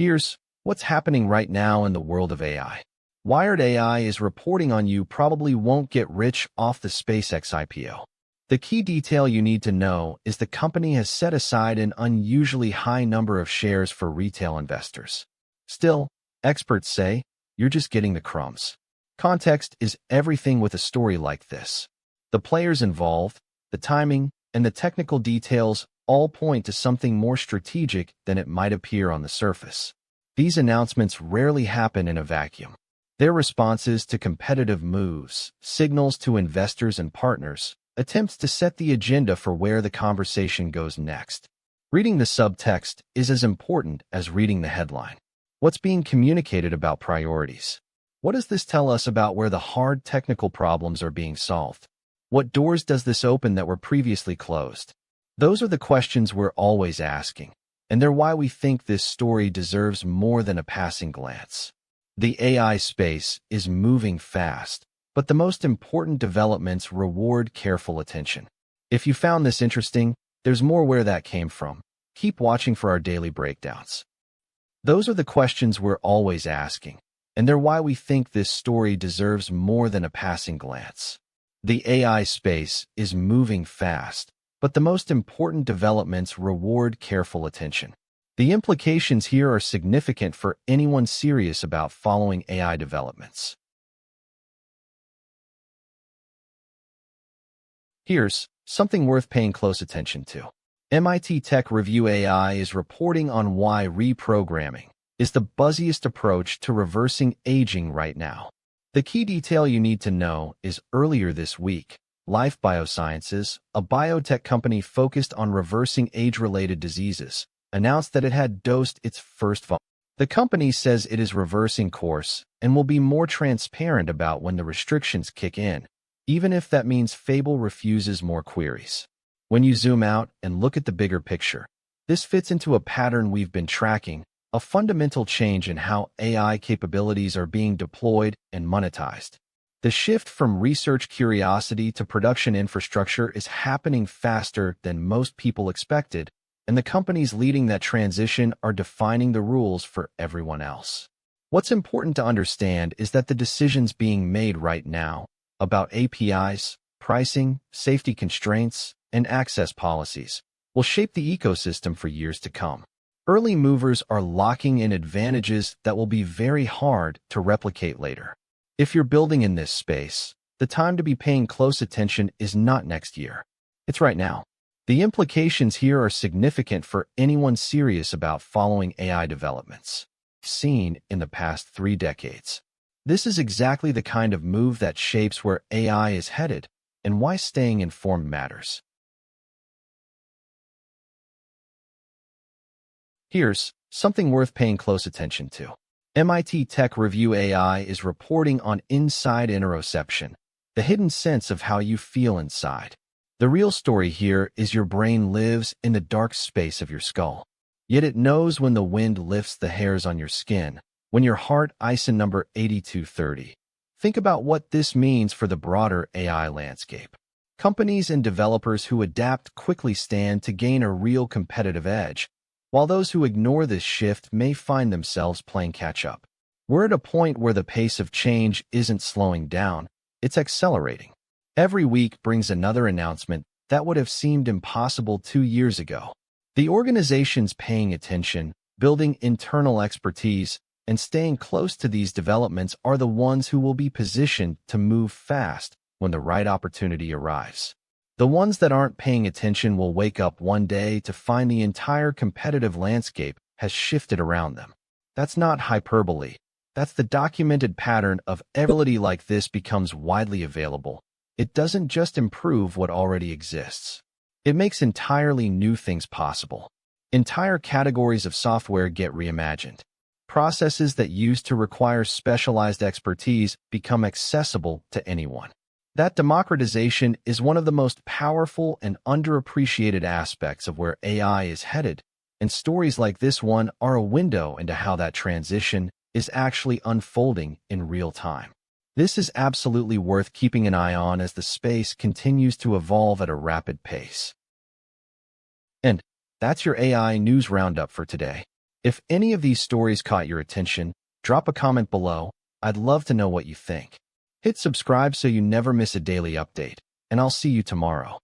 Here's what's happening right now in the world of AI. Wired AI is reporting on you probably won't get rich off the SpaceX IPO. The key detail you need to know is the company has set aside an unusually high number of shares for retail investors. Still, experts say you're just getting the crumbs. Context is everything with a story like this. The players involved, the timing, and the technical details all point to something more strategic than it might appear on the surface. These announcements rarely happen in a vacuum. They're responses to competitive moves, signals to investors and partners, attempts to set the agenda for where the conversation goes next. Reading the subtext is as important as reading the headline. What's being communicated about priorities? What does this tell us about where the hard technical problems are being solved? What doors does this open that were previously closed? Those are the questions we're always asking, and they're why we think this story deserves more than a passing glance. The AI space is moving fast, but the most important developments reward careful attention. If you found this interesting, there's more where that came from. Keep watching for our daily breakdowns. Those are the questions we're always asking, and they're why we think this story deserves more than a passing glance. The AI space is moving fast, but the most important developments reward careful attention. The implications here are significant for anyone serious about following AI developments. Here's something worth paying close attention to. MIT Tech Review AI is reporting on why reprogramming is the buzziest approach to reversing aging right now. The key detail you need to know is earlier this week, Life Biosciences, a biotech company focused on reversing age-related diseases, announced that it had dosed its first volunteer. The company says it is reversing course and will be more transparent about when the restrictions kick in, even if that means Fable refuses more queries. When you zoom out and look at the bigger picture, this fits into a pattern we've been tracking, a fundamental change in how AI capabilities are being deployed and monetized. The shift from research curiosity to production infrastructure is happening faster than most people expected, and the companies leading that transition are defining the rules for everyone else. What's important to understand is that the decisions being made right now about APIs, pricing, safety constraints, and access policies will shape the ecosystem for years to come. Early movers are locking in advantages that will be very hard to replicate later. If you're building in this space, the time to be paying close attention is not next year. It's right now. The implications here are significant for anyone serious about following AI developments seen in the past 3 decades. This is exactly the kind of move that shapes where AI is headed and why staying informed matters. Here's something worth paying close attention to. MIT Tech Review AI is reporting on inside interoception, the hidden sense of how you feel inside. The real story here is your brain lives in the dark space of your skull. Yet it knows when the wind lifts the hairs on your skin, when your heart ISIN number 8230. Think about what this means for the broader AI landscape. Companies and developers who adapt quickly stand to gain a real competitive edge, while those who ignore this shift may find themselves playing catch-up. We're at a point where the pace of change isn't slowing down, it's accelerating. Every week brings another announcement that would have seemed impossible 2 years ago. The organizations paying attention, building internal expertise, and staying close to these developments are the ones who will be positioned to move fast when the right opportunity arrives. The ones that aren't paying attention will wake up one day to find the entire competitive landscape has shifted around them. That's not hyperbole. That's the documented pattern of ability like this becomes widely available. It doesn't just improve what already exists. It makes entirely new things possible. Entire categories of software get reimagined. Processes that used to require specialized expertise become accessible to anyone. That democratization is one of the most powerful and underappreciated aspects of where AI is headed, and stories like this one are a window into how that transition is actually unfolding in real time. This is absolutely worth keeping an eye on as the space continues to evolve at a rapid pace. And that's your AI News Roundup for today. If any of these stories caught your attention, drop a comment below. I'd love to know what you think. Hit subscribe so you never miss a daily update, and I'll see you tomorrow.